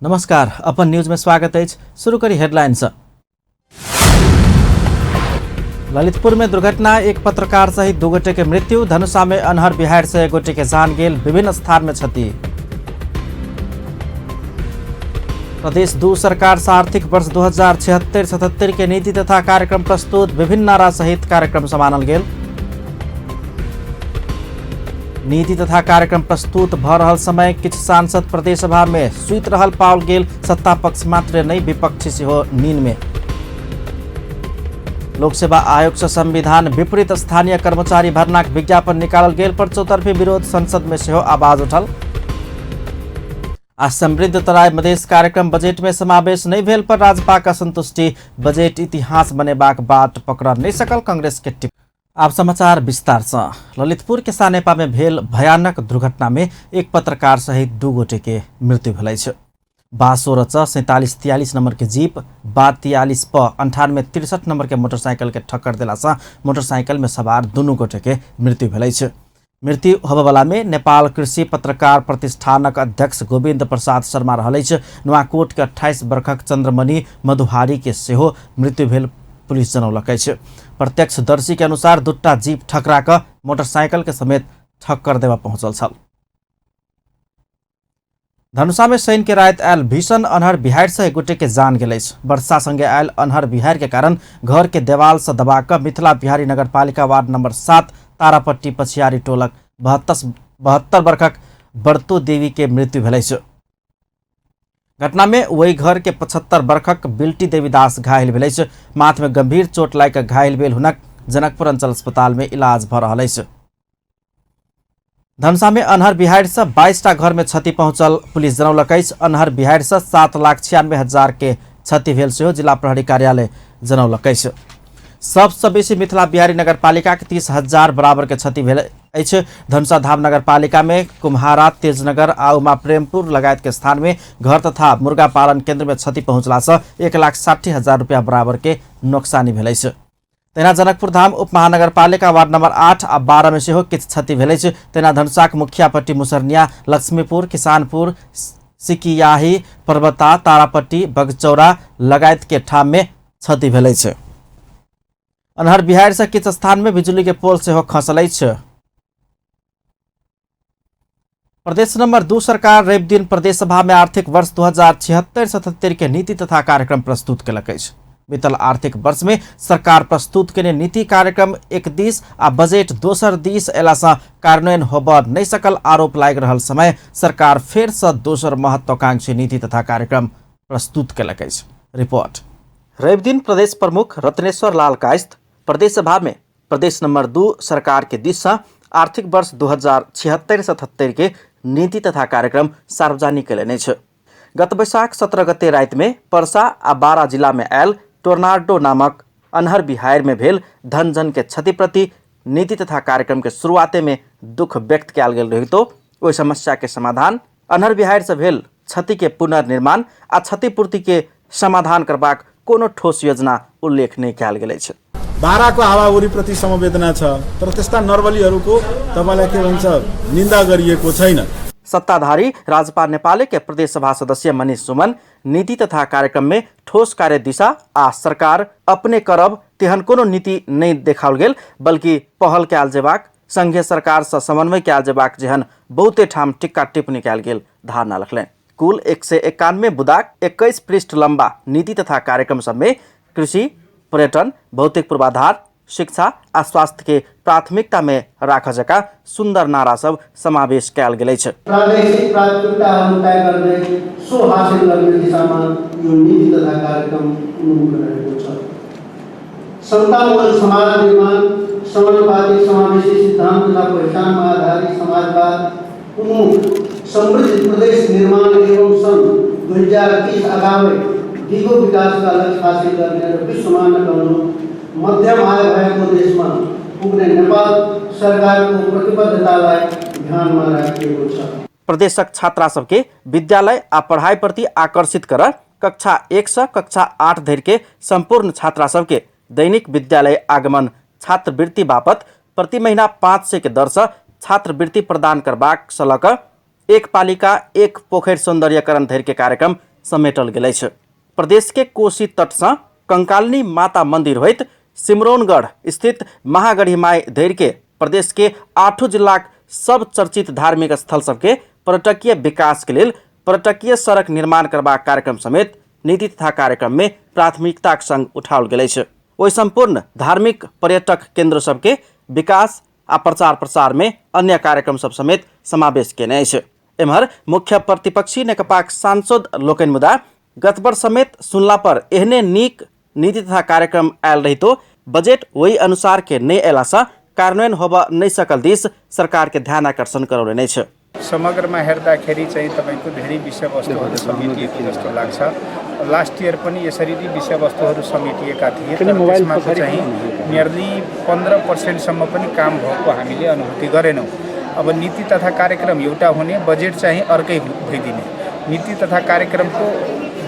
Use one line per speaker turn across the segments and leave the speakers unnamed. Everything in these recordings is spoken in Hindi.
नमस्कार, अपन न्यूज में स्वागत है। शुरू करी हेडलाइंस। ललितपुर में दुर्घटना, एक पत्रकार सहित 2 गोटे के मृत्यु। धनुषा में अनहर बिहार से 1 गोटे के जान गेल, विभिन्न स्थान में क्षति। प्रदेश 2 सरकार से आर्थिक वर्ष 2076-77 के नीति तथा कार्यक्रम प्रस्तुत, विभिन्न नारा सहित कार्यक्रम सम्मानल गेल। नीति तथा कार्यक्रम प्रस्तुत भ रहल समय किछु सांसद प्रदेश सभा में सुइत रहल पाओल गेल। सत्ता पक्ष मात्र नहीं, विपक्षी सेहो नींद में। लोक सेवा आयोग से संविधान विपरीत स्थानीय कर्मचारी भर्नाक विज्ञापन निकालल गेल पर चौतरफी विरोध संसद में सेहो आवाज उठल। आ समृद्ध तराई मधेश कार्यक्रम बजेट में समावेश नहीं भेल पर राज्यपाल असंतुष्टि। बजेट इतिहास बनेबाक बाट पकड़ नहीं सकल, कांग्रेस के टिप्पणी। आप समाचार विस्तार से। ललितपुर के सानेपा में भेल भयानक दुर्घटना में एक पत्रकार सहित 2 गोटे के मृत्यु भेल छै। बा 16 नंबर के जीप, बा 43 प 98 नंबर के मोटरसाइकिल के ठक्कर दिला से मोटरसाइकिल में सवार 2 गोटे के मृत्यु भेल छै। मृत्यु होबयवला में नेपाल कृषि पत्रकार प्रतिष्ठानक अध्यक्ष गोविंद प्रसाद शर्मा रहल अछि। नुवाकोट के 28 वर्षक चंद्रमणि मधुहारी के सेहो मृत्यु भेल पुलिस जनौलक अछि। प्रत्यक्षदर्शी के अनुसार 2टा जीप ठकरा क मोटरसाइकिल के समेत ठक्कर देवा पहुंचल छल। धनुषा में शनि के रात आयल भीषण अनहर बिहार से 1 गोटे के जान गेल अछि। वर्षा संगे आयल अनहर बिहार के कारण घर के देवाल से दबा क मिथिला बिहारी नगरपालिका वार्ड नंबर 7 तारापट्टी पछियारी टोलक 72 वर्षक बर्तो देवी के मृत्यु भेल अछि। घटना में वही घर के 75 वर्षक बिल्टी देवीदास घायल भेल अछि। माथ में गंभीर चोट लागि घायल भेल हुनक जनकपुर अंचल अस्पताल में इलाज भ रहल अछि। धनुषा में अनहर बिहार से 22टा घर में क्षति पहुंचल, पुलिस जनौलक अछि। अनहर बिहार से 7,96,000 के क्षति भेल सेहो जिला प्रहरी कार्यालय जनौलक अछि। सबसे बेसी मिथिला बिहारी नगरपालिका के 30,000 बराबर के क्षति भेल अछि। धनुषा धाम नगरपालिका में कुम्हारा, तेजनगर आ उमा प्रेमपुर लगायत के स्थान में घर तथा मुर्गा पालन केंद्र में क्षति पहुंचला से 1,60,000 रुपया बराबर के नोकसानी भेल अछि। तेना जनकपुर धाम उप महानगरपालिका वार्ड नंबर 8 आ 12 में सेहो किछु क्षति भेल अछि। तेना धनुषाक मुखियापट्टी, मुसरनिया, लक्ष्मीपुर, किसानपुर, सिकियाही, पर्वता, तारापट्टी, बगचौरा लगायत के ठाम में क्षति भेल अछि। अनहर बिहार से किछु स्थान में बिजली के पोल सेहो खसल अछि। प्रदेश नंबर 2 सरकार रवि दिन प्रदेश सभा में आर्थिक वर्ष 2076-77 के नीति तथा कार्यक्रम प्रस्तुत केलक अछि। बीतल आर्थिक वर्ष में सरकार प्रस्तुत केने नीति कार्यक्रम एक दिस आ बजेट दोसर दिस अयला से कार्यान्वयन होब नहीं सकल आरोप लागि रहल समय सरकार फेर से दोसर महत्वाकांक्षी नीति तथा कार्यक्रम प्रस्तुत केलक अछि। रिपोर्ट। रवि दिन प्रदेश प्रमुख रत्नेश्वर लाल कायस्थ प्रदेश सभा में प्रदेश नंबर 2 सरकार के दिस से आर्थिक वर्ष 2076-77 के नीति तथा कार्यक्रम सार्वजनिक कयलनि अछि। गत वैशाख 17 गते राति में पर्सा आ बारा जिला में आयल टोर्नाडो नामक अनहर बिहार में भेल धन के क्षति प्रति नीति तथा कार्यक्रम के शुरुआते में दुख व्यक्त कयल गेल रहितो ओहि समस्या के समाधान, अनहर बिहार से भेल क्षति के पुनर्निर्माण आ क्षतिपूर्ति के समाधान करबाक कोनो ठोस योजना उल्लेख नहीं कयल गेल अछि।
बाराको हावाहुरी प्रति समवेदना छ, तर त्यस्ता नर्वलीहरूको तपाईलाई के भन्छ निन्दा गरिएको छैन।
सत्ताधारी राज्यपाल नेपाल के प्रदेश सभा सदस्य मनीष सुमन नीति तथा कार्यक्रम में ठोस कार्य दिशा आ सरकार अपने करब तेहन कोनो नीति नहीं देखाओल गेल, बल्कि पहल कयल जेबाक, संघीय सरकार से समन्वय कयल जेबाक जेहन बहुते ठाम टिक्का टिप्पणी कयल गेल धारणा रखलनि। कुल 191 बुदाक 21 पृष्ठ लंबा नीति तथा कार्यक्रम सब में कृषि, पर्यटन, भौतिक पूर्वाधार, शिक्षा आ स्वास्थ्य के प्राथमिकता में राख जका सुंदर नारा सब समावेश कयल गेल अछि।
प्रादेशिक प्राथमिकताहरू तय गर्दै सो हासिल गर्ने दिशामा यो नीति तथा कार्यक्रम उन्मुख रहेको छ। समतामूलक समाज निर्माण, समानुपातिक समावेशी सिद्धांत तथा पहिचानमा आधारित समाजवाद उन्मुख समृद्ध प्रदेश निर्माण एवं सन् 2030 अगावै दिगो विकासका लक्ष्य हासिल गर्ने र विश्वमानक अनुरूप मध्यम आय भएको देशमा पुग्ने नेपाल सरकारको प्रतिबद्धतालाई ध्यानमा राखिएको छ।
प्रदेशक छात्रा सबके विद्यालय आ पढ़ाई प्रति आकर्षित कर कक्षा 1 से कक्षा 8 धरि के संपूर्ण छात्रा सबके दैनिक विद्यालय आगमन छात्रवृत्ति बापत प्रति महीना 500 के दर से छात्रवृत्ति प्रदान करबाक सलक एक पालिका एक पोखर सौंदर्यकरण धरि के कार्यक्रम समेटल गेल अछि। प्रदेश के कोशी तट से कंकालिनी माता मंदिर होइत सिमरौनगढ़ स्थित महागढ़ी माई धरि के प्रदेश के 8 जिलाक सब चर्चित धार्मिक स्थल सबके पर्यटकीय विकास के लेल पर्यटकीय सड़क निर्माण करबाक कार्यक्रम समेत नीति तथा कार्यक्रम में प्राथमिकताक संग उठाओल गेल अछि। ओहि संपूर्ण धार्मिक पर्यटक केन्द्र सबके विकास आ प्रचार प्रसार में अन्य कार्यक्रम सब समेत समावेश केने अछि। एम्हर मुख्य प्रतिपक्षी नेकपाक सांसद लोकनि मुदा गत वर्ष समेत सुनला पर एहने नीक नीति तथा कार्यक्रम आयल रहितो बजेट वही अनुसार के नहीं अयला से कार्यान्वयन होब नहीं सकल दिस सरकार के ध्यान आकर्षण गराउने नै छ।
समग्रमा हेर्दाखेरि चाहिँ तपाईको धेरै विषयवस्तुहरू समेटिएको जस्तो लाग्छ। लास्ट इयर पनि यसरी नै विषयवस्तुहरू समेटिएका थिए, तर त्यसमा चाहिँ नियरली 15% सम्म पनि काम भएको हामीले अनुभूति गरेनौँ। अब नीति तथा कार्यक्रम एउटा हुने, बजेट चाहिँ अर्कै भइदिने। नीति तथा कार्यक्रमको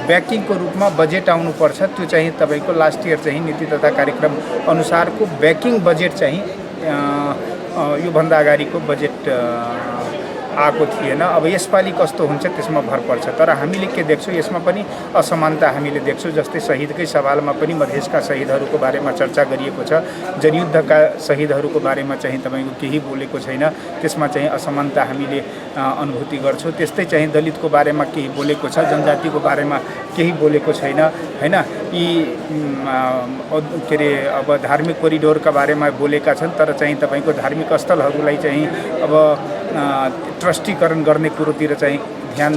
ब्याकिङको रूपमा बजेट आउनुपर्छ। त्यो चाहिँ तपाईको लास्ट इयर चाहिँ नीति तथा कार्यक्रम अनुसारको ब्याकिङ बजेट चाहिँ योभन्दा अगाडिको बजेट आएको थिएन। अब यसपालि कस्तो हुन्छ त्यसमा भर पर्छ। तर हामीले के देख्छौँ, यसमा पनि असमानता हामीले देख्छौँ। जस्तै शहीदकै सवालमा पनि मधेसका शहीदहरूको बारेमा चर्चा गरिएको छ, जनयुद्धका शहीदहरूको बारेमा चाहिँ तपाईँको केही बोलेको छैन। त्यसमा चाहिँ असमानता हामीले अनुभूति गर्छौँ। त्यस्तै चाहिँ दलितको बारेमा केही बोलेको छ, जनजातिको बारेमा केही बोलेको छैन, हैन। यी के अरे अब धार्मिक कोरिडोरका बारेमा बोलेका छन्, तर चाहिँ तपाईँको धार्मिक स्थलहरूलाई चाहिँ अब ट्रस्टीकरण गर्ने कुरोतिर चाहिँ ध्यान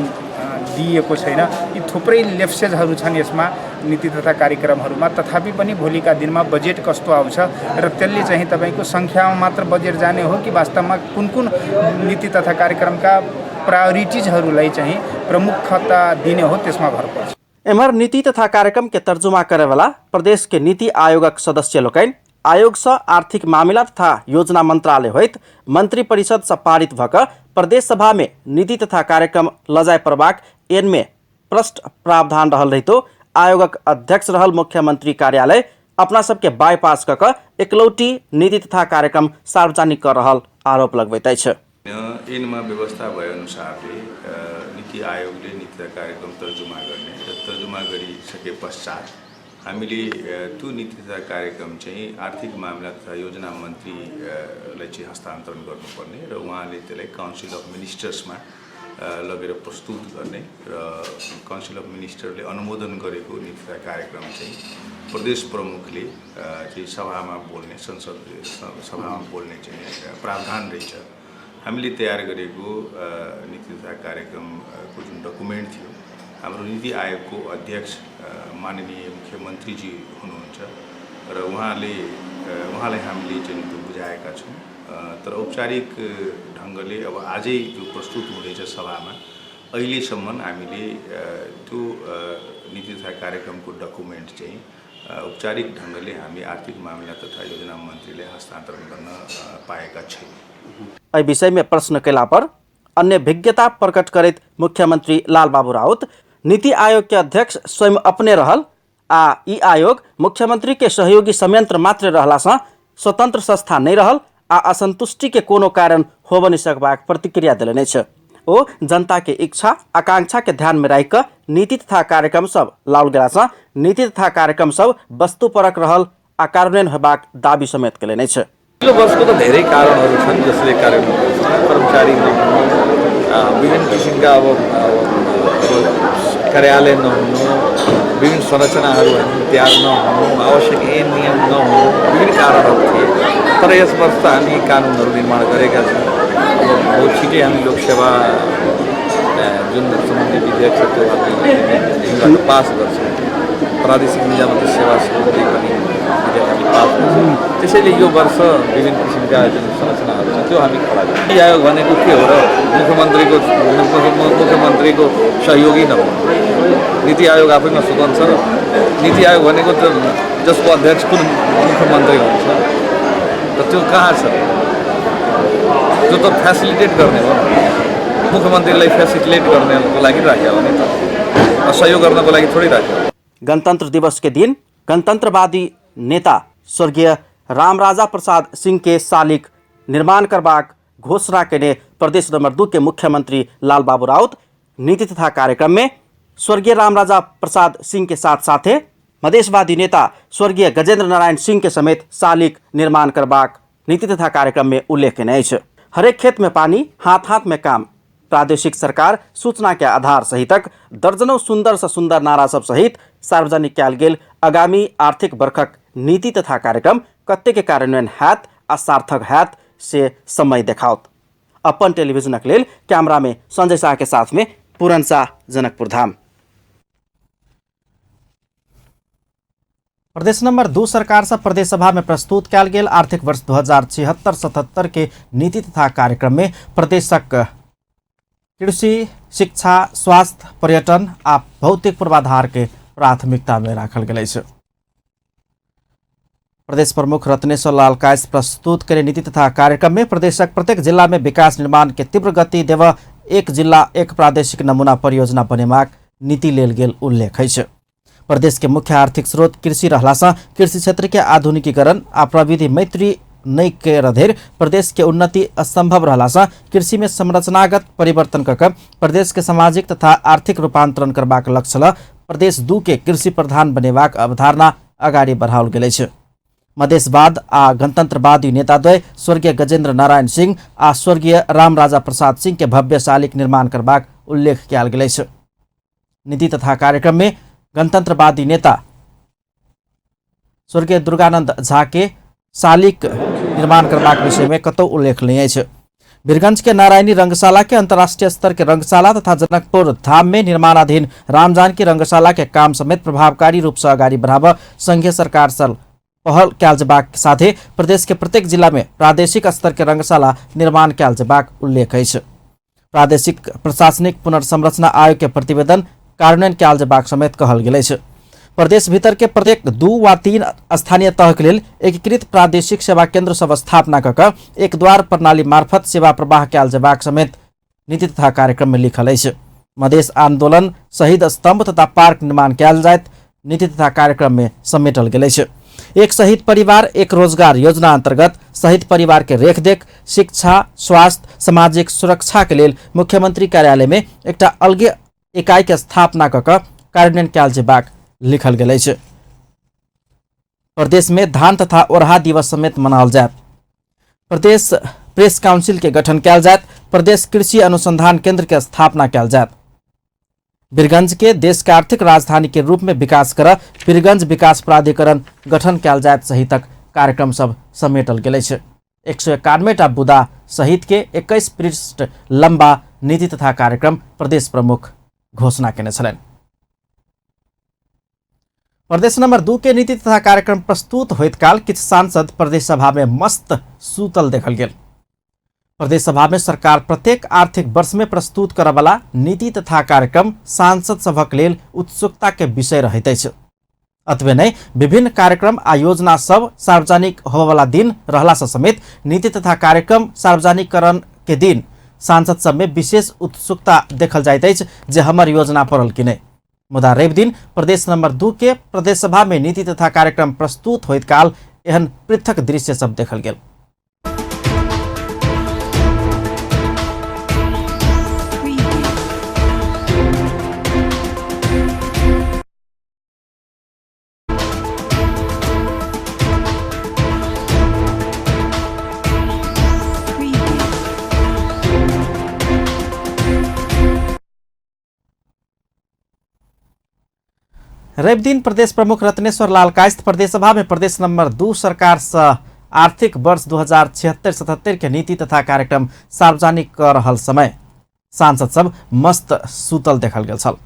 दिएको छैन। यी थुप्रै लेप्सेजहरू छन् यसमा नीति तथा कार्यक्रमहरूमा। तथापि पनि भोलिका दिनमा बजेट कस्तो आउँछ र त्यसले चाहिँ तपाईँको सङ्ख्यामा मात्र बजेट जाने हो कि वास्तवमा कुन कुन नीति तथा कार्यक्रमका प्रायोरिटिजहरूलाई चाहिँ प्रमुखता दिने हो, त्यसमा भर पर्छ।
एम्हर नीति तथा कार्यक्रम के तर्जुमा करेवाला प्रदेश के नीति आयोगक सदस्य लोकनि आयोग से आर्थिक मामिला तथा योजना मंत्रालय होइत मंत्री परिषद से पारित भक प्रदेश सभा में नीति तथा कार्यक्रम लजाय प्रबाक एनमे प्रष्ट प्रावधान रहल रहितो आयोगक अध्यक्ष रहल मुख्यमंत्री कार्यालय अपना सबके बाईपास कक एकलौटी नीति तथा कार्यक्रम सार्वजनिक कर रहल आरोप लगबैत अछि।
ऐनमा व्यवस्था भए अनुसारले नीति आयोगले नीति तथा कार्यक्रम तर्जुमा गर्ने र तर्जुमा गरिसके पश्चात हामीले त्यो नीति तथा कार्यक्रम चाहिँ आर्थिक मामिला तथा योजना मन्त्रीलाई चाहिँ हस्तान्तरण गर्नुपर्ने र उहाँले त्यसलाई काउन्सिल अफ मिनिस्टर्समा लगेर प्रस्तुत गर्ने र काउन्सिल अफ मिनिस्टरले अनुमोदन गरेको नीति तथा कार्यक्रम चाहिँ प्रदेश प्रमुखले चाहिँ सभामा बोल्ने, संसद सभामा बोल्ने चाहिँ प्रावधान रहेछ। हामीले तयार गरेको नीति तथा कार्यक्रमको जुन डकुमेन्ट थियो, हाम्रो नीति आयोगको अध्यक्ष माननीय मुख्यमन्त्रीजी हुनुहुन्छ र उहाँलाई हामीले चाहिँ त्यो बुझाएका छौँ। तर औपचारिक ढङ्गले अब आजै त्यो प्रस्तुत हुँदैछ सभामा, अहिलेसम्म हामीले त्यो नीति तथा कार्यक्रमको डकुमेन्ट चाहिँ औपचारिक ढङ्गले हामी आर्थिक मामिला तथा योजना मन्त्रीले हस्तान्तरण गर्न पाएका छैनौँ।
एहि विषय में प्रश्न कैला पर अन्य विज्ञता प्रकट करैत मुख्यमंत्री लालबाबू राउत नीति आयोग के अध्यक्ष स्वयं अपने रहल आ ई आयोग मुख्यमंत्री के सहयोगी संयंत्र मात्र रहला से स्वतंत्र संस्था नहीं रहल आ असंतुष्टि के कोनो कारण होब नहीं सकबाक प्रतिक्रिया दिलने छ। ओ जनता के इच्छा आकांक्षा के ध्यान में राख नीति तथा कार्यक्रम सब लाउल गेला से नीति तथा कार्यक्रम सब वस्तुपरक रहल आ कार्यान्वयन हेबाक दाबी समेत केलने छ।
यो वर्षको त धेरै कारणहरू छन् जसले कार्यान्वयन कर्मचारी नहुनु, विभिन्न किसिमका अब कार्यालय नहुनु, विभिन्न संरचनाहरू तयार नहुनु, आवश्यक ऐन नियम नहुनु, विभिन्न कारणहरू थिए। तर यस वर्ष त हामी कानुनहरू निर्माण गरेका छौँ। अब बहुत छिटै हामी लोकसेवा जुन सम्बन्धी विधेयक छ त्यो हामी पास गर्छौँ। प्रादेशिक निजामती सेवा सम्बन्धी पनि विधेयक हामी पास गर्छौँ। त्यसैले यो वर्ष विभिन्न किसिमका जुन संरचनाहरू छ त्यो हामी खडा गर्छौँ। नीति आयोग भनेको के हो र मुख्यमन्त्रीको सहयोगी नहुनु। नीति आयोग आफैमा स्वतन्त्र छ। नीति आयोग भनेको त जसको अध्यक्ष कुन मुख्यमन्त्री हुन्छ र त्यो कहाँ छ? जो त फेसिलिटेट गर्ने हो, मुख्यमन्त्रीलाई फेसिलिटेट गर्नको लागि राख्यो भने त सहयोग गर्नको लागि थोरै राख्यो।
गणतंत्र दिवस के दिन गणतंत्रवादी नेता स्वर्गीय रामराजा प्रसाद सिंह के शालिग निर्माण करबाक घोषणा केने प्रदेश नंबर 2 के मुख्यमंत्री लालबाबू राउत नीति तथा कार्यक्रम में स्वर्गीय रामराजा प्रसाद सिंह के साथ साथे मधेशवादी नेता स्वर्गीय गजेन्द्र नारायण सिंह के समेत शालिक निर्माण करबाक नीति तथा कार्यक्रम में उल्लेख अछि। हरेक खेत में पानी, हाथ हाथ में काम, प्रादेशिक सरकार, सूचना के आधार सहितक दर्जनों सुंदर से सुंदर नारा सब सहित सार्वजनिक कयल गेल आगामी आर्थिक वर्षक नीति तथा कार्यक्रम कते के कार्यान्वयन हैत आ सार्थक हैत से समय देखाओत। अपन टेलीविजनक लेल कैमरा में संजय शाह के साथ में पूरन शाह, जनकपुर धाम। प्रदेश नंबर 2 सरकार से प्रदेश सभा में प्रस्तुत कयल गेल आर्थिक वर्ष 2076-77 के नीति तथा कार्यक्रम में प्रदेशक कृषि, शिक्षा, स्वास्थ्य, पर्यटन आ भौतिक पूर्वाधार के प्राथमिकता में राखल गेल अछि। प्रदेश प्रमुख रत्नेश्वर लाल कायस्थ प्रस्तुत करे नीति तथा कार्यक्रम में प्रदेशक प्रत्येक जिला में विकास निर्माण के तीव्र गति देव एक जिला एक प्रादेशिक नमूना परियोजना बनेबाक नीति लेल गेल उल्लेख अछि। प्रदेश के मुख्य आर्थिक स्रोत कृषि रहला से कृषि क्षेत्र के आधुनिकीकरण आ प्रविधि मैत्री नहीं के रधेर प्रदेश के उन्नति असंभव रहला से कृषि में संरचनागत परिवर्तन कऽ प्रदेश के सामाजिक तथा आर्थिक रूपांतरण करबाक लक्ष्य ल प्रदेश 2 के कृषि प्रधान बनेबाक अवधारणा अगाडि बढ़ाओल गेल अछि। मधेशवाद आ गणतंत्रवादी नेताद्वय स्वर्गीय गजेन्द्र नारायण सिंह आ स्वर्गीय रामराजा प्रसाद सिंह के भव्य शालिक निर्माण करबाक उल्लेख कयल गेल अछि। नीति तथा कार्यक्रम में गणतंत्रवादी नेता स्वर्गीय दुर्गानंद झा के शालिक निर्माण करबाक विषय में कतौ उल्लेख नहीं अछि। वीरगंज के नारायणी रंगशाला के अंतर्राष्ट्रीय स्तर के रंगशाला तथा जनकपुर धाम में निर्माणाधीन रामजानकी रंगशाला के काम समेत प्रभावकारी रूप से अगाडि बढ़ाब संघीय सरकार सल पहल कयल जेबाक साथे प्रदेश के प्रत्येक जिला में प्रादेशिक स्तर के रंगशाला निर्माण कयल जेबाक उल्लेख अछि। प्रादेशिक प्रशासनिक पुनर्संरचना आयोग के प्रतिवेदन कार्यान्वयन कयल जेबाक समेत कहल गेल अछि। प्रदेश भीतर के प्रत्येक 2 वा 3 स्थानीय तह के लेल एकीकृत प्रादेशिक सेवा केंद्र सब स्थापना कऽ एक द्वार प्रणाली मार्फत सेवा प्रवाह कयल जेबाक समेत नीति तथा कार्यक्रम में लिखल अछि। मधेश आंदोलन शहीद स्तंभ तथा पार्क निर्माण कयल जायत नीति तथा कार्यक्रम में समेटल गेल अछि। एक शहीद परिवार एक रोजगार योजना अंतर्गत शहीद परिवार के रेखदेख, शिक्षा, स्वास्थ्य, सामाजिक सुरक्षा के लेल मुख्यमंत्री कार्यालय में एकटा अलगे इकाई के स्थापना कऽ कार्यान्वयन कयल जेबाक लिखल गेल अछि। प्रदेश में धान तथा ओरहा दिवस समेत मनाओल जायत। प्रदेश प्रेस काउंसिल के गठन कयल जायत। प्रदेश कृषि अनुसंधान केंद्र के स्थापना कयल जायत। वीरगंज के देश के आर्थिक राजधानी के रूप में विकास कर वीरगंज विकास प्राधिकरण गठन कयल जायत सहितक कार्यक्रम सब समेटल गेल अछि। 191 बुदा सहित के 21 पृष्ठ लंबा नीति तथा कार्यक्रम प्रदेश प्रमुख घोषणा केने छलनि। प्रदेश नंबर 2 के नीति तथा कार्यक्रम प्रस्तुत होइत काल किछु सांसद प्रदेश सभा में मस्त सूतल देखल गेल। प्रदेश सभा में सरकार प्रत्येक आर्थिक वर्ष में प्रस्तुत करय वाला नीति तथा कार्यक्रम सांसद सभक लेल उत्सुकता के विषय रहैत अछि। अतबे नहीं विभिन्न कार्यक्रम आ योजना सब सार्वजनिक होबय वाला दिन रहला से समेत नीति तथा कार्यक्रम सार्वजनिकरण के दिन सांसद सब में विशेष उत्सुकता देखल जाइत अछि जे हमर योजना पड़ल कि नहीं। मुदा रवि दिन प्रदेश नंबर 2 के प्रदेश सभा में नीति तथा कार्यक्रम प्रस्तुत होइत काल एहन पृथक दृश्य सब देखल गेल। रवि दिन प्रदेश प्रमुख रत्नेश्वर लाल कायस्थ प्रदेश सभा में प्रदेश नंबर 2 सरकार से आर्थिक वर्ष 2076-77 के नीति तथा कार्यक्रम सार्वजनिक कर रहल समय सांसद सब मस्त सूतल देखल गेल छल।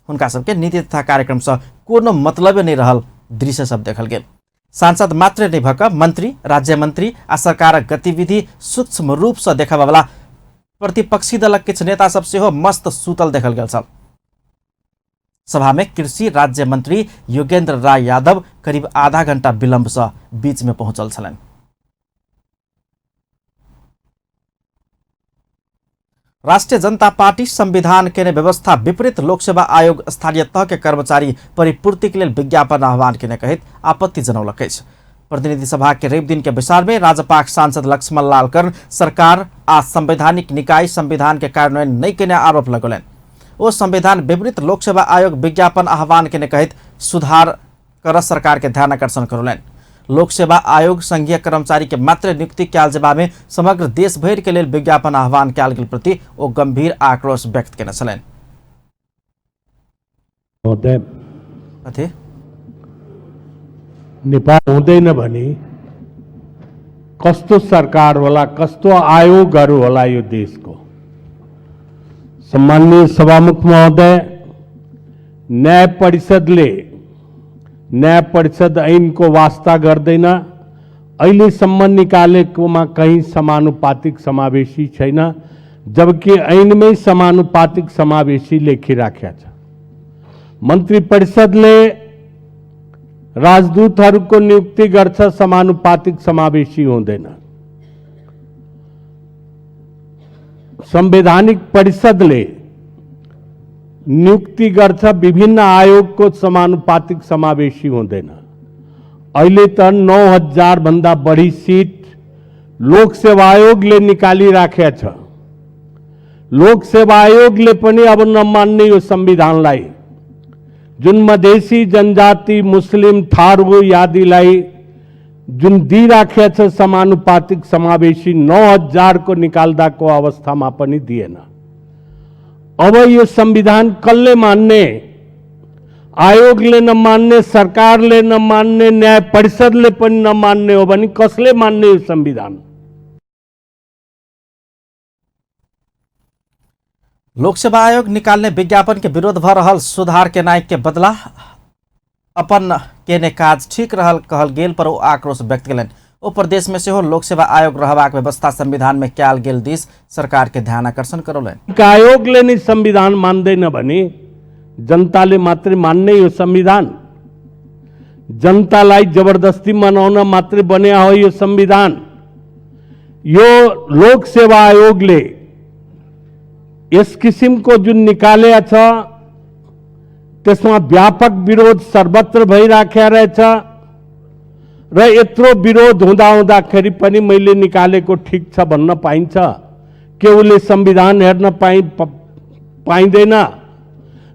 हुनका सबके नीति तथा कार्यक्रम से कोनो मतलब नहीं रहल दृश्य सब देखल गेल। सांसद मात्र नहीं भऽ कऽ मंत्री, राज्य मंत्री आ सरकारक गतिविधि सूक्ष्म रूप से देखबा वाला प्रतिपक्षी दलक किछु नेता सब सेहो मस्त सूतल देखल गेल छल। सभा में कृषि राज्य मंत्री योगेंद्र राय यादव करीब आधा घंटा विलंब से बीच में पहुंचल छलनि। राष्ट्रीय जनता पार्टी संविधान के व्यवस्था विपरीत लोक सेवा आयोग स्थानीय तह के कर्मचारी परिपूर्ति के लिए विज्ञापन आह्वान केने कहित आपत्ति जनौलक अछि। प्रतिनिधि सभा के रवि दिन के विचार में राजपाक सांसद लक्ष्मण लाल कर्ण सरकार आ संवैधानिक निकाय संविधान के कार्यान्वयन नहीं केने आरोप लगौलनि। ओ संविधान विपरीत लोकसेवा आयोग विज्ञापन आह्वान के कहित सुधार कर सरकार के ध्यान आकर्षण करोलन। लोकसेवा आयोग संघीय कर्मचारी के मात्र नियुक्ति क्याल जवाब में समग्र देश भर के लिए विज्ञापन आह्वान क्याल गेल प्रति ओ गंभीर आक्रोश व्यक्त केने छलैन।
नेपाल हुँदैन भने कस्तो सरकार होला, कस्तो आयोगहरू होला यो देशको। सम्माननीय सभामुख महोदय, न्याय परिषद ऐनको वास्ता गर्दैन। अहिलेसम्म निकालेकोमा कहीं समानुपातिक समावेशी छैन, जबकि ऐनमै समानुपातिक समावेशी लेखिराखेको छ। मन्त्री परिषदले राजदूतहरूको नियुक्ति गर्छ, समानुपातिक समावेशी हुँदैन। संवैधानिक परिषदले नियुक्ति गर्छ, विभिन्न आयोगको समानुपातिक समावेशी हुँदैन। अहिले त 9000 भन्दा बढी सीट लोकसेवा आयोगले निकालिराखेको छ। लोकसेवा आयोगले पनि अब नमान्ने यो संविधानलाई, जुन मधेसी जनजाति मुस्लिम थारू यादीलाई जुन दिइराखेको छ समानुपातिक समावेशी 9000 को निकाल्दाको अवस्थामा पनि दिएन। अब यो संविधान कसले मान्ने? आयोगले नमान्ने, सरकारले नमान्ने, न्याय परिषदले पनि नमान्ने हो भने कसले मान्ने यो संविधान?
लोकसेवा आयोग निकालने विज्ञापन के विरोध भ रहल सुधार के नायक के बदला अपन केने काज ठीक रहल कहल गेल पर ओ आक्रोश व्यक्त केलन। ओ प्रदेश में से हो लोकसेवा आयोग रहबाक व्यवस्था संविधान में क्याल गेल दिस सरकार के ध्यान आकर्षण करोलन।
आयोगले नै संविधान मान्दैन भने जनताले मात्रै मान्ने यो संविधान? जनतालाई जबरदस्ती मनाउन मात्रै बन्या हो यो संविधान? यो लोकसेवा आयोगले यस किसिमको जुन निकालेको छ त्यसमा व्यापक विरोध सर्वत्र भइराखेको रहेछ र यत्रो विरोध हुँदाखेरि पनि मैले निकालेको ठीक छ भन्न पाइन्छ के उसले संविधान हेर्न पाइँदैन?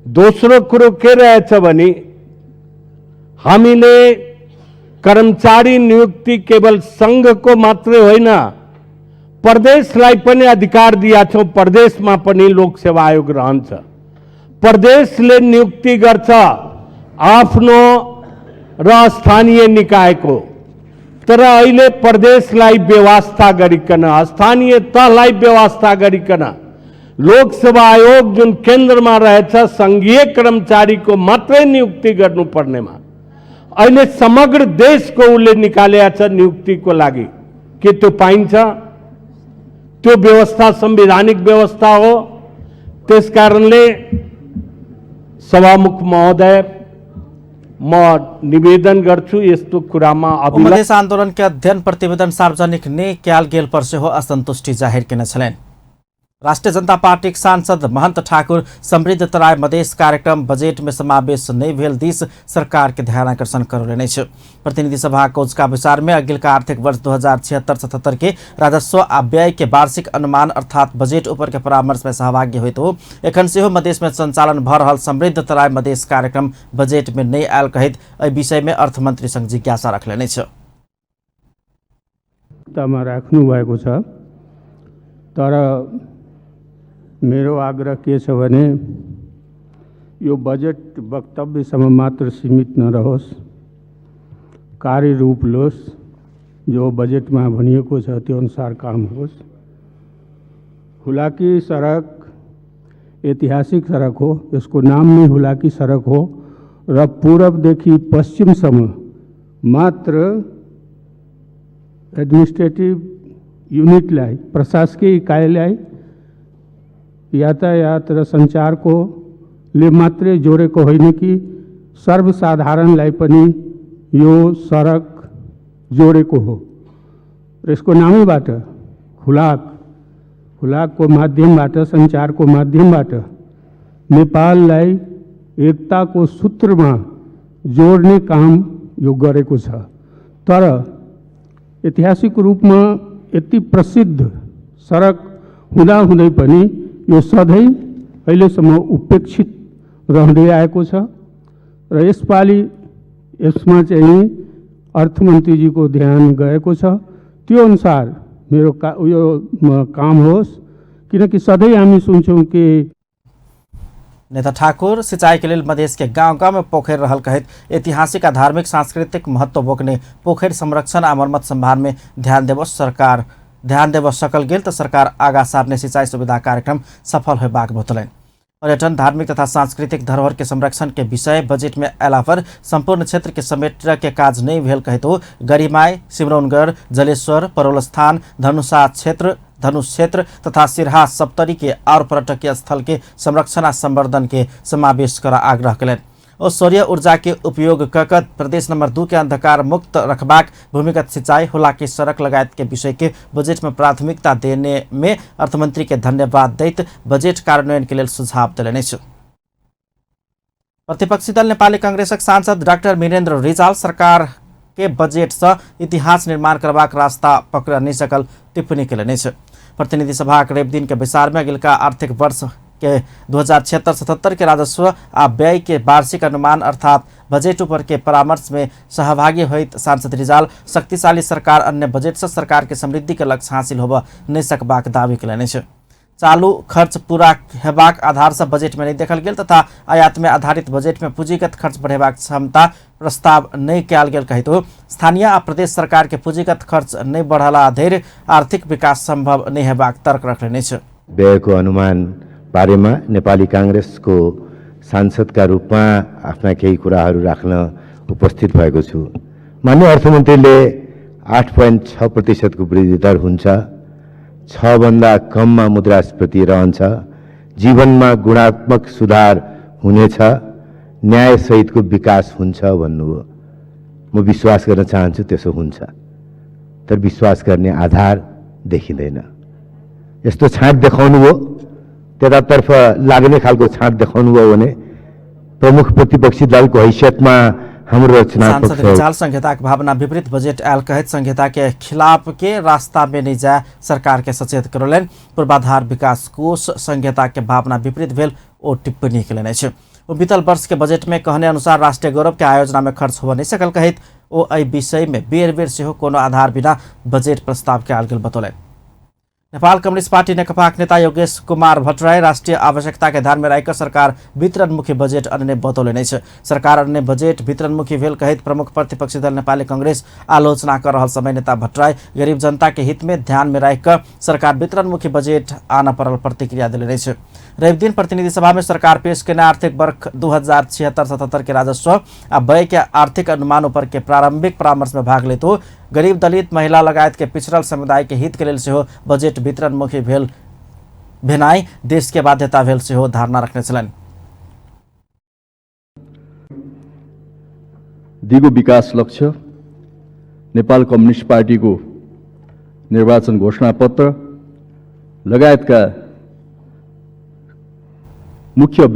दोस्रो कुरो के रहेछ भने हामीले कर्मचारी नियुक्ति केवल संघको मात्रै होइन, प्रदेशलाई पनि अधिकार दिया छौं। प्रदेशमा पनि लोकसेवा आयोग रहन्छ। प्रदेशले नियुक्ति गर्छ आफ्नो र स्थानीय निकायको, तर अहिले प्रदेशलाई व्यवस्था गरिकन, स्थानीय तहलाई व्यवस्था गरिकन लोकसेवा आयोग जुन केन्द्रमा रहेछ संघीय कर्मचारीको मात्रै नियुक्ति गर्नुपर्नेमा अहिले समग्र देशको उसले निकालेको छ नियुक्तिको लागि। के त्यो पाइन्छ? त्यो व्यवस्था संवैधानिक व्यवस्था हो। त्यसकारणले सभामुख महोदय, म निवेदन गर्छु यस्तो कुरामा
मधेस आन्दोलन के अध्ययन प्रतिवेदन सार्वजनिक ने क्याल गेल पर से हो असंतुष्टि जाहिर केने छलेन। राष्ट्रिय जनता पार्टी सांसद महंत ठाकुर समृद्ध तराई मधेस कार्यक्रम बजेट में समावेश नहीं भेल दिस सरकार के ध्यान आकर्षण करोले छ। प्रतिनिधि सभा कोचका विचार में अगिलका आर्थिक वर्ष 2076-77 के राजस्व आ व्यय के वार्षिक अनुमान अर्थात बजेट ऊपर के परामर्श में सहभागी हुई हो एखन से हो मधेस में संचालन भ रहल समृद्ध तराई मधेस कार्यक्रम बजेट में नहीं आयल कहित एहि विषय में अर्थमंत्री संग जिज्ञासा रखले छ।
राख्नु भएको छ, तर मेरो आग्रह के छ भने यो बजेट वक्तव्यसम्म मात्र सीमित नरहोस्, कार्य रूप लोस्। जो बजेटमा भनिएको छ त्यो अनुसार काम होस्। हुलाकी सडक ऐतिहासिक सडक हो, यसको नाम नै हुलाकी सडक हो र पूर्वदेखि पश्चिमसम्म मात्र एडमिनिस्ट्रेटिभ युनिटलाई, प्रशासकीय इकाइलाई यातायात र सञ्चारको ले मात्रै जोडेको होइन कि सर्वसाधारणलाई पनि यो सडक जोडेको हो। र यसको नामैबाट हुलाकको माध्यमबाट, सञ्चारको माध्यमबाट नेपाललाई एकताको सूत्रमा जोड्ने काम यो गरेको छ। तर ऐतिहासिक रूपमा यति प्रसिद्ध सडक हुँदाहुँदै पनि यो सधैँ अहिलेसम्म उपेक्षित रहँदै आएको छ र यसपालि यसमा चाहिँ अर्थमन्त्रीजीको ध्यान गएको छ। त्यो अनुसार मेरो काम होस्, किनकि सधैँ हामी सुन्छौँ कि
नेता ठाकुर सिंचाई के लिए मधेश के गांव गांव में पोखर रहल कहित ऐतिहासिक आ धार्मिक सांस्कृतिक महत्व बोकने पोखर संरक्षण आ मरम्मत संभाल में ध्यान देव सकल गेल तो सरकार आगा सारने सिंचाई सुविधा कार्यक्रम सफल होबाक बतौलनि। पर्यटन, धार्मिक तथा सांस्कृतिक धरोहर के संरक्षण के विषय बजट में अयला पर संपूर्ण क्षेत्र के समेट के काज नहीं भेल कहितो गरिमाई, सिमरौनगढ़, जलेश्वर, परोलस्थान, धनुष क्षेत्र तथा सिरहा सप्तरी के और पर्यटकीय स्थल के संरक्षण आ संवर्धन के समावेश कर आग्रह कलनि। और सौर्य ऊर्जा के उपयोग ककत प्रदेश नंबर 2 के अंधकार मुक्त रखबाक, भूमिगत सिंचाई, होला के सड़क लगायत के विषय के बजट में प्राथमिकता देने में अर्थमंत्री के धन्यवाद दैत बजट कार्यान्वयन के लिए सुझाव दिलनि। प्रतिपक्षी दल नेपाली कांग्रेसक सांसद डाक्टर वीरेन्द्र रिजाल सरकार के बजट से इतिहास निर्माण करबाक रास्ता पकड़ नहीं सकल टिप्पणी कयलनि। प्रतिनिधि सभा के रवि दिन के विचार में अगिलका आर्थिक वर्ष के 2076-77 के राजस्व आ व्यय के वार्षिक अनुमान अर्थात बजट ऊपर के परामर्श में सहभागी होइत सांसद रिजाल शक्तिशाली सरकार अन्य बजट से सरकार के समृद्धि के लक्ष्य हासिल होब नहीं सकबाक दावी कयलनि। चालू खर्च पूरा हेबाक आधार से बजट में नहीं देखल गेल तथा आयात में आधारित बजट में पूंजीगत खर्च बढ़ेबाक क्षमता प्रस्ताव नहीं कयल गेल कहितो स्थानीय आ प्रदेश सरकार के पूंजीगत खर्च नहीं बढ़ला धरि आर्थिक विकास संभव नहीं हेबाक तर्क रखने।
व्ययको अनुमान बारेमा नेपाली कांग्रेसको सांसदका रूपमा आफ्ना केही कुराहरू राख्न उपस्थित भएको छु। माननीय अर्थमन्त्रीले 8.6% को वृद्धि दर हुन्छ, 6 भन्दा कममा मुद्रास्फीति रहन्छ, जीवनमा गुणात्मक सुधार हुनेछ, न्याय सहितको विकास हुन्छ भन्नुभयो। म विश्वास गर्न चाहन्छु त्यसो हुन्छ, तर विश्वास गर्ने आधार देखिँदैन। यस्तो छाँट देखाउनु हो, त्यतातर्फ लाग्ने खालको छाँट देखाउनु भयो भने प्रमुख प्रतिपक्षी दलको हैसियतमा हाम्रो रचनात्मक
सांसद रिजाल संहिता की भावना विपरीत बजट आयल कहित संहिता के खिलाफ के रास्ता में नहीं जाए सरकार के सचेत करौलनि। पूर्वाधार विकास कोष संहिता के भावना विपरीत भेल ओ टिप्पणी कयलनि। ओ बीतल वर्ष के बजट में कहने अनुसार राष्ट्रीय गौरव के आयोजना में खर्च हो नहीं सकल कहित ओ एहि विषय में बेर बेर सेहो कोनो आधार बिना बजट प्रस्ताव कयल गेल बतौलनि। नेपाल कम्युनिस्ट पार्टी नेकपा नेता योगेश कुमार भट्टराई राष्ट्रीय आवश्यकता के ध्यान में राखकर सरकार वितरणमुखी बजट अन्य बतौलनि। सरकार अन्य बजट वितरणमुखी भेल कहित प्रमुख प्रतिपक्षी दल नेपाली कांग्रेस आलोचना कर रहल समय नेता भट्टराई गरीब जनता के हित में ध्यान में राखकर सरकार वितरणमुखी बजट आना पड़ल प्रतिक्रिया दिलनि। रवि दिन प्रतिनिधि सभा में सरकार पेश केने आर्थिक वर्ष 2076-77 के राजस्व आ व्यय के आर्थिक अनुमानों पर के प्रारंभिक परामर्श में भाग लेतो गरीब, दलित, महिला लगायत के पिछड़ल समुदाय के हित के लेल सेहो बजट वितरणमुखी भेनाई देश के बाध्यता भेल सेहो धारणा रखने छलनि।
दिगो विकास लक्ष्य, नेपाल कम्युनिस्ट पार्टी को निर्वाचन घोषणा पत्र लगायतका मुख्य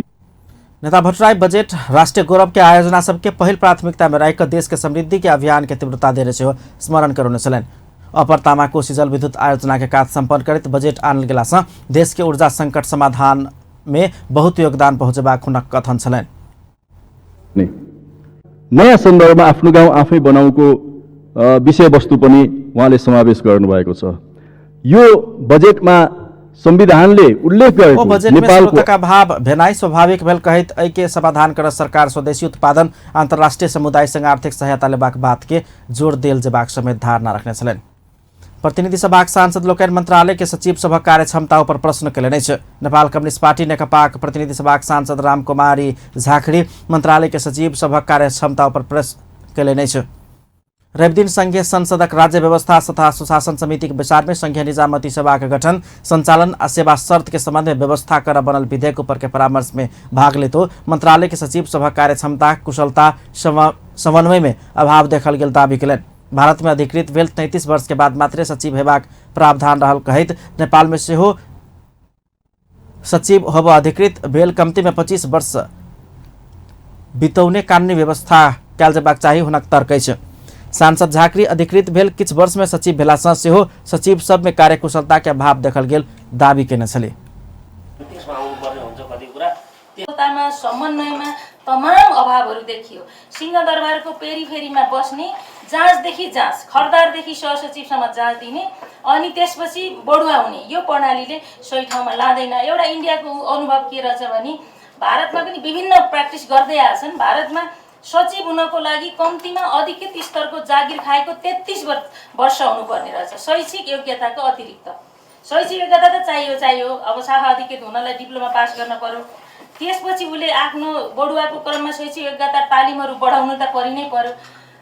नेता भट्टराई बजट राष्ट्रीय गौरव के आयोजना सबके पहल प्राथमिकता में रहकर देश के समृद्धि के अभियान के तीव्रता दे रहे स्मरण करने छलनि। अपर तामाकोशी जल विद्युत आयोजना के कार्य संपन्न करित बजट आनल गेला से देश के ऊर्जा संकट समाधान में बहुत योगदान पहुंचेबाक हुनक कथन छलनि।
नयाँ सन्दर्भमा आफ्नो गाउँ आफै बनाउको विषयवस्तु पनि उहाँले समावेश गर्नुभएको छ। यो बजेटमा संविधानले उल्लेख गरेको
नेपालको का भाव भेनाई स्वाभाविक भेल कहित एहि के समाधान कर सरकार स्वदेशी उत्पादन अंतर्राष्ट्रीय समुदायसँग आर्थिक सहायता लेबाक बात के जोड़ देल जेबाक समेत धारणा रखने छलनि। प्रतिनिधि सभा सांसद लोकनि मंत्रालय के सचिव सभक कार्य क्षमता पर प्रश्न कयलनि। नेपाल कम्युनिस्ट पार्टी नेकपा प्रतिनिधि सभा सांसद रामकुमारी झाँखड़ी मंत्रालय के सचिव सभक कार्य क्षमता पर प्रश्न कयलनि। रवि दिन संघीय संसदक राज्य व्यवस्था तथा सुशासन समिति के विचार में संघीय निजामती सेवा के गठन, संचालन आ सेवा शर्त के संबंध में व्यवस्था कर बनल विधेयक ऊपर के परामर्श में भाग लेतो मंत्रालय के सचिव सभा कार्य क्षमता, कुशलता, समन्वय में अभाव देखल गेल दावी कयलनि। भारत में अधिकृत भेल 33 वर्ष के बाद मात्रे सचिव हेबाक प्रावधान रहल कहित नेपाल में सेहो सचिव होब अधिकृत भेल कम्ती में 25 वर्ष बितौने कानूनी व्यवस्था कयल जेबाक चाही हुनक तर्क अछि। सांसद झाँक्री अधिकृत भेल किछ वर्ष में सचिव भेला सँ सेहो सचिव सब में कार्यकुशलता के अभाव देखल गेल दावी केने छली।
व्यवस्थामा समन्वयमा तमाम अभावहरू देखियो। सिंहदरबारको पेरिफेरीमा बस्ने जाँचदेखि जाँच, खरदारदेखि सहसचिवसम्म जाँच दिने अनि त्यसपछि बढुवा हुने यो प्रणालीले सही ठाउँमा लाँदैन। एउटा इन्डियाको अनुभव के रहेछ भने भारतमा पनि विभिन्न प्र्याक्टिस गर्दै आएछन्। भारतमा सचिव हुनको लागि कम्तीमा अधिकृत स्तरको जागिर खाएको 33 वर्ष हुनुपर्ने रहेछ शैक्षिक योग्यताको अतिरिक्त। शैक्षिक योग्यता त चाहियो। अब शाखा अधिकृत हुनलाई डिप्लोमा पास गर्न पर्यो। त्यसपछि उसले आफ्नो बढुवाको क्रममा शैक्षिक योग्यता तालिमहरू बढाउनु त परि नै पर्यो।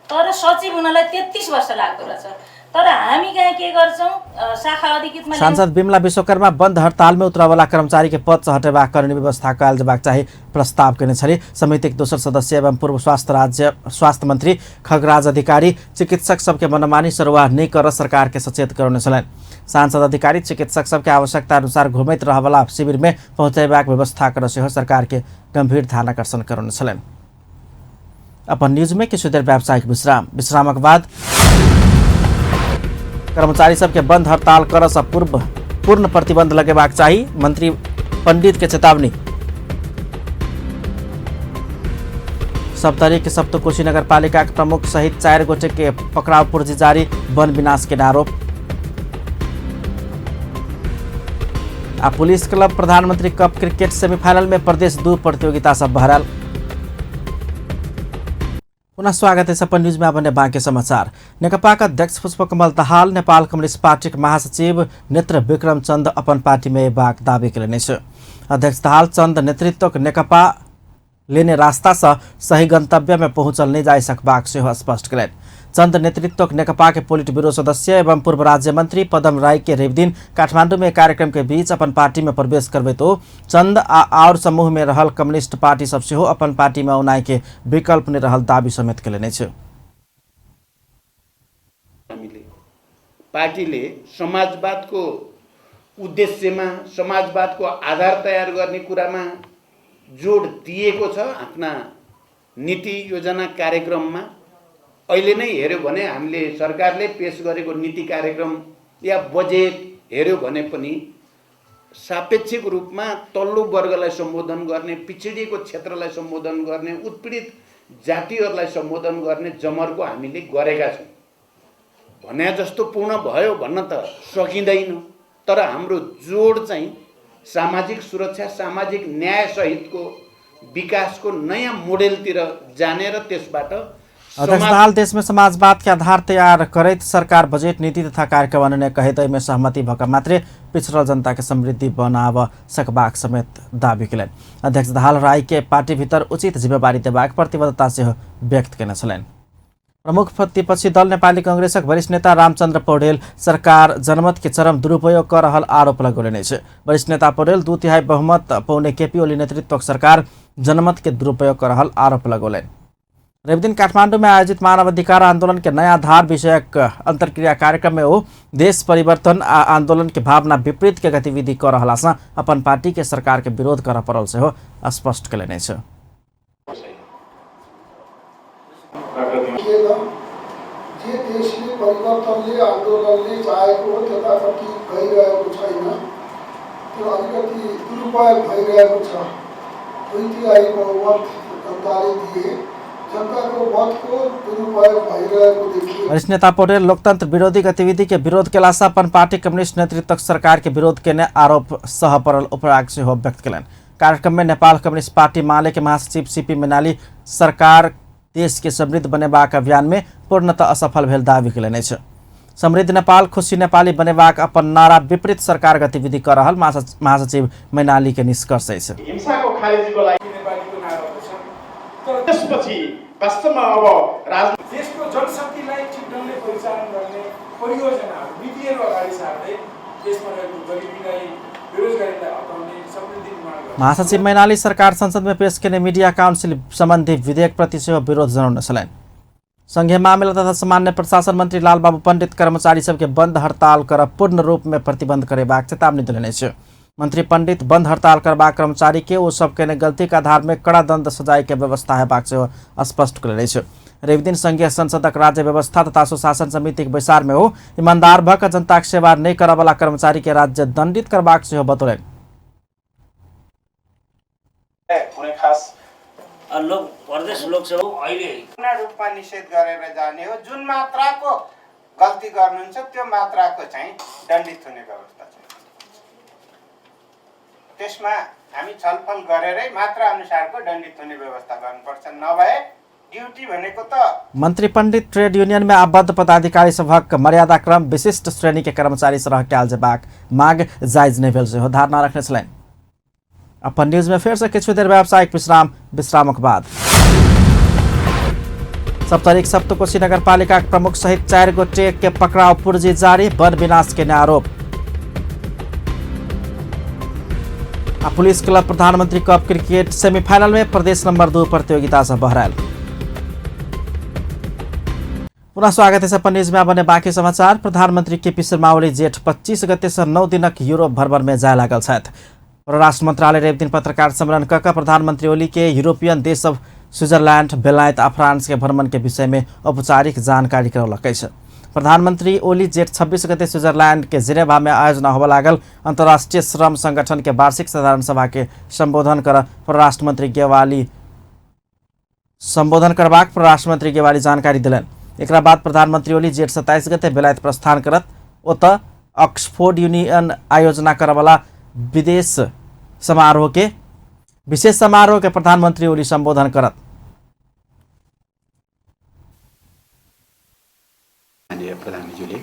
तर सचिव हुनलाई 33 वर्ष लाग्दो रहेछ। तर हामी कहाँ के गर्छौँ, शाखा अधिकृतमा
सांसद बिमला विश्वकर्मा बंद हड़ताल में उतरवाला कर्मचारी के पद से हटेबाक करने व्यवस्था कयल जेबाक चाही प्रस्ताव केने छली। समितिक दोसर सदस्य एवं पूर्व स्वास्थ्य मंत्री खगराज अधिकारी चिकित्सक सबके मनमानी सरुवा नहीं कर सरकार के सचेत करने छलन। सांसद अधिकारी चिकित्सक सबके आवश्यकता अनुसार घुमैत रहवाला शिविर में पहुंचेबाक व्यवस्था कर सेहो सरकार के गंभीर ध्यान आकर्षण करने छलन। अपन न्यूज में किछु देर व्यावसायिक विश्रामक बाद कर्मचारी सबके बंद हड़ताल कर पूर्ण प्रतिबंध लगेबाक चाही मंत्री पंडित के चेतावनी। सप्तरी के सप्तकोशी नगरपालिका के प्रमुख सहित 4 गोटे के पकड़ाव पूर्जी जारी, वन विनाश के आरोप। पुलिस क्लब प्रधानमंत्री कप क्रिकेट सेमीफाइनल में प्रदेश 2 प्रतियोगिता सब बहरल। पुनः स्वागत है सपन न्यूज में। अब बाँकी समाचार। नेकपा अध्यक्ष पुष्पकमल दाहाल नेपाल कम्युनिस्ट पार्टी महासचिव नेत्र विक्रम चन्द अपन पार्टी में बाक दावी करेने। अध्यक्ष दाहाल चन्द नेतृत्व नेकपा लेने रास्ता से सही गंतव्य में पहुंचल नहीं जा सकबाक सेहो स्पष्ट करें। चन्द नेतृत्व नेकपा के पोलिट ब्यूरो सदस्य एवं पूर्व राज्य मंत्री पदम राय के रेवदिन काठमांडू में कार्यक्रम के बीच अपन पार्टी में प्रवेश करबे तो चन्द और समूह में रहल कम्युनिस्ट पार्टी सब सेहो अपन पार्टी में औनाय के विकल्प ने रहल दावी समेत करेने छ।
पार्टीले समाजवादको उद्देश्यमा समाजवादको आधार तयार गर्ने कुरामा जोड दिएको छ। आफ्ना नीति योजना कार्यक्रममा अहिले नै हेर्यो भने हामीले सरकारले पेश गरेको नीति कार्यक्रम या बजेट हेर्यो भने पनि सापेक्षिक रूपमा तल्लो वर्गलाई सम्बोधन गर्ने, पिछडिएको क्षेत्रलाई सम्बोधन गर्ने, उत्पीडित जातिहरूलाई सम्बोधन गर्ने जमर्को हामीले गरेका छौँ। भने जस्तो पूर्ण भयो भन्न त सकिँदैन, तर हाम्रो जोड चाहिँ सामाजिक सुरक्षा, सामाजिक न्याय सहितको विकासको नयाँ मोडेलतिर जाने र त्यसबाट
अध्यक्ष दाहाल देश में समाजवाद के आधार तैयार करैत सरकार बजेट नीति तथा कार्यक्रम अन्य कहित में सहमति भएका मात्रै पिछड़ल जनता के समृद्धि बनाव सकबाक समेत दावी करें। अध्यक्ष दाहाल राय के पार्टी भीतर उचित जिम्मेवारी देबाक प्रतिबद्धता से व्यक्त केने छलेन। प्रमुख प्रतिपक्षी दल नेपाली कांग्रेसक वरिष्ठ नेता रामचंद्र पौडेल सरकार जनमत के चरम दुरुपयोग कर रहल आरोप लगौने। वरिष्ठ नेता पौडेल 2/3 बहुमत पौने केपी ओली नेतृत्वक सरकार जनमत के दुरुपयोग कर रहल आरोप लगौले। रेवदिन काठमांडू में आयोजित मानवाधिकार आंदोलन के नया आधार विषयक अंतर्क्रिया कार्यक्रम में वो देश परिवर्तन आंदोलन के भावना विपरीत के गतिविधि कर रहला से अपन पार्टी के सरकार के विरोध कर पड़ल से हो स्पष्ट करेने।
जे देशले परिवर्तनले आन्दोलनले चाहेको हो त्यतापट्टि गइरहेको छैन, त्यो अलिकति दुरुपयोग भइरहेको छ। 2/3 बहुमत जनताले दिए, जनताको मतको दुरुपयोग भइरहेको देखियो।
वरिष्ठ नेता पौडेल लोकतंत्र विरोधी गतिविधि के विरोध के लासा अपन पार्टी कम्युनिस्ट नेतृत्व सरकार के विरोध के आरोप सह परल उपराग से हो व्यक्त करें। कार्यक्रम में नेपाल कम्युनिस्ट पार्टी माले के महासचिव सीपी मैनाली सरकार देश के समृद्ध बनेबाक अभियान में पूर्णतः असफल भेल दावी करेने। समृद्ध नेपाल खुशी नेपाली बनेबाक अपन नारा विपरीत सरकार गतिविधि कर रहल महासचिव मैनाली के निष्कर्ष है।
हिंसाको खारेजीको लागि नेपालीको नारा छ, तर त्यसपछि वास्तवमा अब देशको जनशक्तिलाई ठिक ढङ्गले परिचालन गर्ने परियोजनाहरू नीतिहरू अगाडि सार्दै देशमा रहेको गरिबीलाई, बेरोजगारीलाई हटाउने, समृद्धि निर्माण गर्ने।
महासचिव मैनाली सरकार संसद में पेश करने मीडिया काउंसिल संबंधी विधेयक प्रति से विरोध जनाउने छलैन। संघीय मामला तथा सामान्य प्रशासन मंत्री लालबाबू पंडित कर्मचारी सबके बंद हड़ताल कर पूर्ण रूप में प्रतिबंध करेबाक चेतावनी दिलेने। मंत्री पंडित बंद हड़ताल करबाक कर्मचारी के वो सबके ने गलती के आधार में कड़ा दंड सजाए के व्यवस्था हेबाक से स्पष्ट करेने। रेवदिन संघीय संसदक राज्य व्यवस्था तथा सुशासन समिति के बैसार में हो ईमानदार भक जनता के सेवा नहीं करे वाला कर्मचारी के राज्य दंडित करबाक से बतौलन।
कुनै खास
लोक प्रदेश लोकसभा अहिले
पूर्ण रूपमा निषेध गरेर जाने हो। जुन मात्राको गल्ती गर्नुहुन्छ त्यो मात्राको चाहिँ दण्डित हुने व्यवस्था छ। त्यसमा हामी छलफल गरेरै मात्रा अनुसारको दण्डित हुने व्यवस्था गर्नुपर्छ। नभए ड्यूटी भनेको त
मंत्री पंडित ट्रेड यूनियन में आबद्ध पदाधिकारी सभक मर्यादा क्रम विशिष्ट श्रेणी के कर्मचारी सरह कैल जेबाक मांग जायज नहीं भेल से धारणा रखने छलनि। अपन न्यूज में फिर से किछु देर व्यावसायिक विश्रामक बाद सप्तरी सप्तकोशी नगरपालिका प्रमुख सहित 4 गोटे के पकड़ाव पूर्जी जारी, वन विनाश के आरोप। पुलिस क्लब प्रधानमंत्री कप क्रिकेट सेमीफाइनल में प्रदेश नंबर 2 प्रतियोगिता से बहराइल। पुनः स्वागत है अपन न्यूज में। अब बाकी समाचार। प्रधानमंत्री केपी शर्मा ओली जेठ 25 गते से 9 दिनक यूरोप भ्रमण में जाय लागल छथि। परराष्ट्र मंत्रालय रवि दिन पत्रकार सम्मेलन कऽ प्रधानमंत्री ओली के यूरोपियन देश सब स्विट्जरलैंड, बेलायत आ फ्रांस के भ्रमण के विषय में औपचारिक जानकारी करौलक अछि। प्रधानमंत्री ओली जेठ 26 गते स्विट्जरलैंड के जिनेवा में आयोजना होबय लागल अंतर्राष्ट्रीय श्रम संगठन के वार्षिक साधारण सभा के संबोधन करबाक परराष्ट्र मंत्री गेवाली जानकारी दिलनि। एकरा बाद प्रधानमंत्री ओली जेठ 27 गते बेलायत प्रस्थान करत। ओतऽ ऑक्सफोर्ड यूनियन आयोजना करवाला विशेष समारोह के प्रधानमंत्री ओली संबोधन करत।
प्रधानमन्त्रीले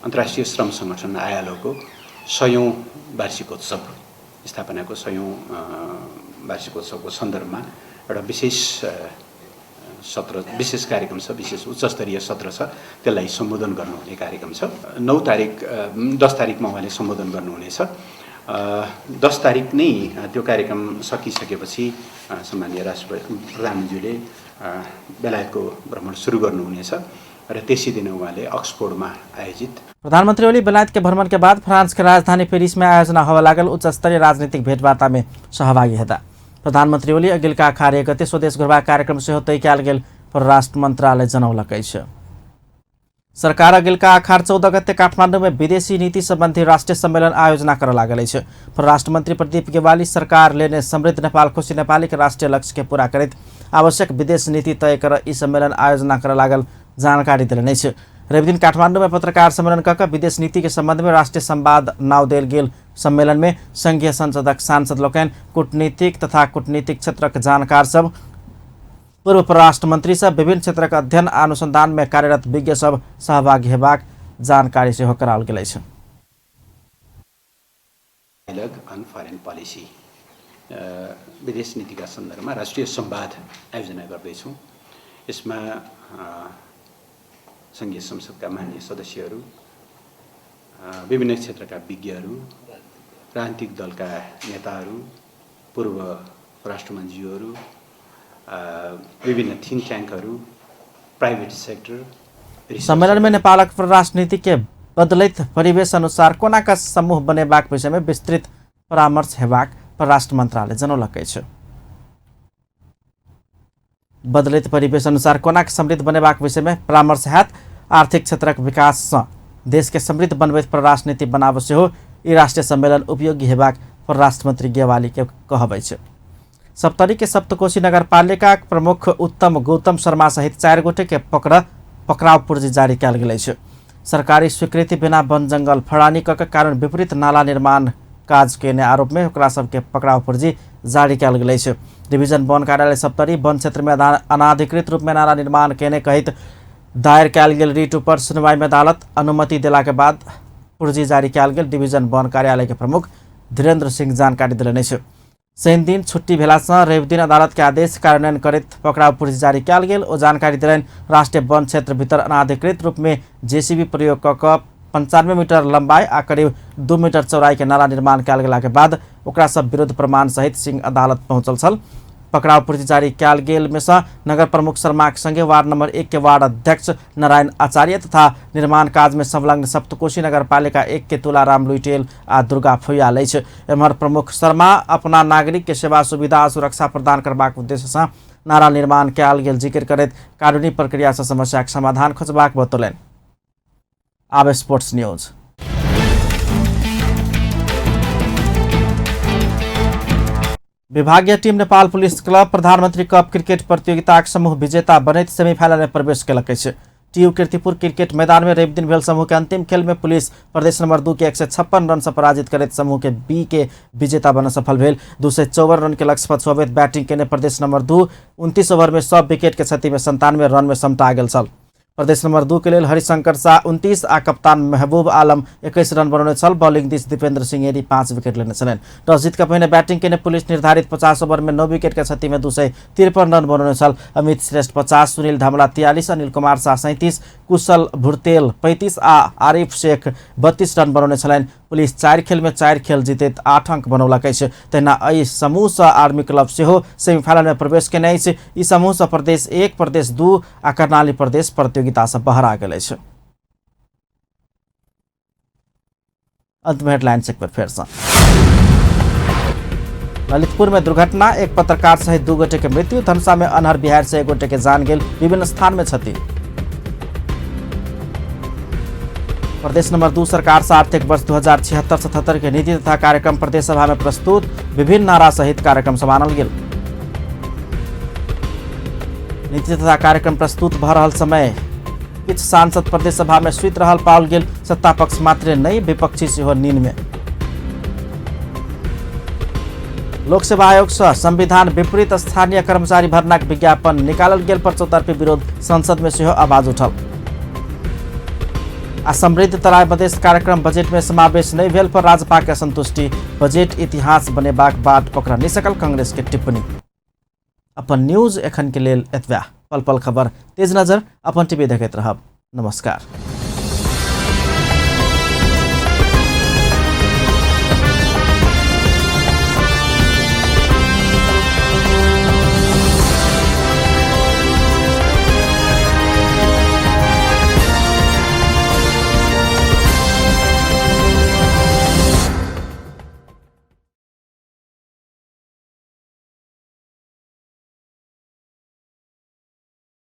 अन्तर्राष्ट्रिय श्रम संगठन आईएलओको 100औं वार्षिकोत्सव स्थापनाको 100औं वार्षिकोत्सवको सन्दर्भमा एउटा विशेष कार्यक्रम छ, विशेष उच्चस्तरीय सत्र छ। त्यसलाई सम्बोधन गर्नुहुने कार्यक्रम छ। 10 तारिकमा उहाँले सम्बोधन गर्नुहुनेछ। 10 तारिक नै त्यो कार्यक्रम सकिसकेपछि सम्माननीय प्रधानमन्त्रीले बेलायतको भ्रमण सुरु गर्नुहुनेछ र त्यसै दिन उहाँले अक्सफोर्डमा आयोजित
प्रधानमंत्री ओली बेलायत के भ्रमण के बाद फ्रांस के राजधानी पेरिस में आयोजना होबय लागल उच्च स्तरीय राजनीतिक भेंटवार्ता में सहभागी हेता। प्रधानमंत्री ओली अगिलका 18 गते स्वदेश घुरबाक कार्यक्रम सेहो तय कयल गेल परराष्ट्र मंत्रालय जनौलक अछि। सरकार अगिलका 14 गते काठमांडू में विदेशी नीति संबंधी राष्ट्रीय सम्मेलन आयोजना कर लागल अछि। परराष्ट्र मंत्री प्रदीप गेवाली सरकार लेने समृद्ध नेपाल खुशी नेपाली के राष्ट्रीय लक्ष्य के पूरा करैत आवश्यक विदेश नीति तय कर ई सम्मेलन आयोजना कर लागल जानकारी देलनि अछि। रवि दिन काठमांडू में पत्रकार सम्मेलन कऽ विदेश नीति के संबंध में राष्ट्रीय संवाद नाव देल गेल सम्मेलन में संघीय संसदक सांसद लोकनि, कूटनीतिक तथा कूटनीतिक क्षेत्रक जानकार सब, पूर्व परराष्ट्र मंत्री सब, विभिन्न क्षेत्रक अध्ययन आ अनुसंधान में कार्यरत विज्ञ सब सहभागी हेबाक जानकारी सेहो कराओल गेल अछि।
फरेन पॉलिसी विदेश नीतिका सन्दर्भमा राष्ट्रिय संवाद आयोजना गर्दैछौँ। यसमा संघीय संसदका माननीय सदस्यहरू, विभिन्न क्षेत्रका विज्ञहरू, राजनीतिक दलका नेताहरू, पूर्व राष्ट्रमन्त्रीहरू, विभिन्न थिङ्क ट्याङ्कहरू, प्राइवेट सेक्टर।
सम्मेलन में नेपालक परराष्ट्र नीति के बदलैत परिवेश अनुसार कोनाका समूह बनेबाक विषय में विस्तृत परामर्श हेबाक परराष्ट्र मंत्रालय जनौलक अछि। बदलैत परिवेश अनुसार कोनाक समृद्ध बनेबाक विषय में परामर्श हैत। आर्थिक क्षेत्रक विकास से देश के समृद्ध बनबैत परराष्ट्र नीति बनाब सेहो ई राष्ट्रीय सम्मेलन उपयोगी हेबाक परराष्ट्र मंत्री गेवाली के कहब अछि। सप्तरी के सप्तकोशी नगरपालिका प्रमुख उत्तम गौतम शर्मा सहित 4 गोटे के पकड़ाव पूर्जी जारी कयल गेल अछि। सरकारी स्वीकृति बिना वन जंगल फड़ानी कऽ कारण विपरीत नाला निर्माण काज केने आरोप में ओकरा सबके पकड़ाव पूर्जी जारी कयल गेल अछि। डिवीजन वन कार्यालय सप्तरी वन क्षेत्र में अनाधिकृत रूप में नाला निर्माण केने कहित दायर कयल गेल रिट पर सुनवाई में अदालत अनुमति देला के बाद पूर्जी जारी कयल गेल डिवीजन वन कार्यालय के प्रमुख धीरेन्द्र सिंह जानकारी देलनि अछि। शनि दिन छुट्टी भेला से रवि दिन अदालत के आदेश कार्यान्वयन करैत पकड़ाव पूर्जी जारी कयल गेल। ओ जानकारी देलनि राष्ट्रीय वन क्षेत्र भीतर अनाधिकृत रूप में जेसीबी प्रयोग कऽ 95 मीटर लंबाई आ करीब 2 मीटर चौड़ाई के नाला निर्माण कयल गेला के बाद ओकरा सब विरुद्ध प्रमाण सहित सिंह अदालत पहुंचल छल। पकड़ाव पूर्जी जारी कयल गेल में से नगर प्रमुख शर्मा के संगे वार्ड नंबर 1 के वार्ड अध्यक्ष नारायण आचार्य तथा निर्माण काज में संलग्न सप्तकोशी नगरपालिका 1 के तुलाराम लुइटेल आ दुर्गा फुयाल अछि। एम्हर प्रमुख शर्मा अपना नागरिक के सेवा सुविधा आ सुरक्षा प्रदान करबाक उद्देश्य से नाला निर्माण कयल गेल जिक्र करैत कानूनी प्रक्रिया से समस्या के समाधान खोजबाक बतौलनि। आब स्पोर्ट्स न्यूज। विभागीय टीम नेपाल पुलिस क्लब प्रधानमन्त्री कप क्रिकेट प्रतियोगिताक समूह विजेता बनैत सेमिफाइनल में प्रवेश केलकै छ। टीयू कीर्तिपुर क्रिकेट मैदान में रवि दिन भेल समूह के अंतिम खेल में पुलिस प्रदेश नंबर 2 के 156 रन से पराजित करते समूह के बी के विजेता बन सफल भेल। 254 रन के लक्ष्य पर सोभित बैटिंग केने प्रदेश नंबर 2 29 ओवर में सब विकेट के क्षति में 97 रन में समटा गेल छल। प्रदेश नंबर 2 के लिए हरिशंकर शाह 29 आ कप्तान महबूब आलम 21 रन बनौने छल। बॉलिंग दिस दीपेंद्र सिंह एरी 5 विकेट लेने छलैन। टॉस जीत का पहिने बैटिंग केने पुलिस निर्धारित 50 ओवर में 9 विकेट के क्षति में 253 रन बनौने छल। अमित श्रेष्ठ 50, सुनील धमला 43, अनिल कुमार शाह 37, कुशल भुर्तेल 35 आ आरिफ शेख 32 रन बनौने छलैन। पुलिस 4 खेल में 4 खेल जीतैत 8 अंक बनौलकै छ। तहिना एहि समूह सँ आर्मी क्लब सेहो सेमिफाइनल में प्रवेश केने अछि। ई समूह सँ प्रदेश 1, प्रदेश 2 आ कर्णाली प्रदेश प्रतियोगिता से बाहर आ गेल अछि। अंत में हेडलाइंस एक बार फिर से। ललितपुर में दुर्घटना, एक पत्रकार सहित 2 गोटे के मृत्यु। धनुषा में अनहर बिहार से 1 गोटे के जान गेल, विभिन्न स्थान में क्षति। प्रदेश नंबर 2 सरकार से आर्थिक वर्ष 2076-77 के नीति तथा कार्यक्रम प्रदेश सभा में प्रस्तुत, विभिन्न नारा सहित कार्यक्रम सम्मानल गेल। नीति तथा कार्यक्रम प्रस्तुत भ रहल समय किछ सांसद प्रदेश सभा में सुति रहल पाओल गेल। सत्ता पक्ष मात्र नहीं, विपक्षी सेहो नींद में। लोक सेवा आयोग से संविधान विपरीत स्थानीय कर्मचारी भर्नाक विज्ञापन निकालल गेल पर चौतरफी विरोध संसद में सेहो आवाज उठल। आ समृद्ध तराई मधेश कार्यक्रम बजेट में समावेश नहीं भेल पर राजपा के असंतुष्टि। बजेट इतिहास बनेबाक बाट पकड़ा नहीं सकल कांग्रेस के टिप्पणी। अपन न्यूज एखन के लेल एतबा। पल पल खबर तेज नजर अपन टीवी देखैत रहब। नमस्कार।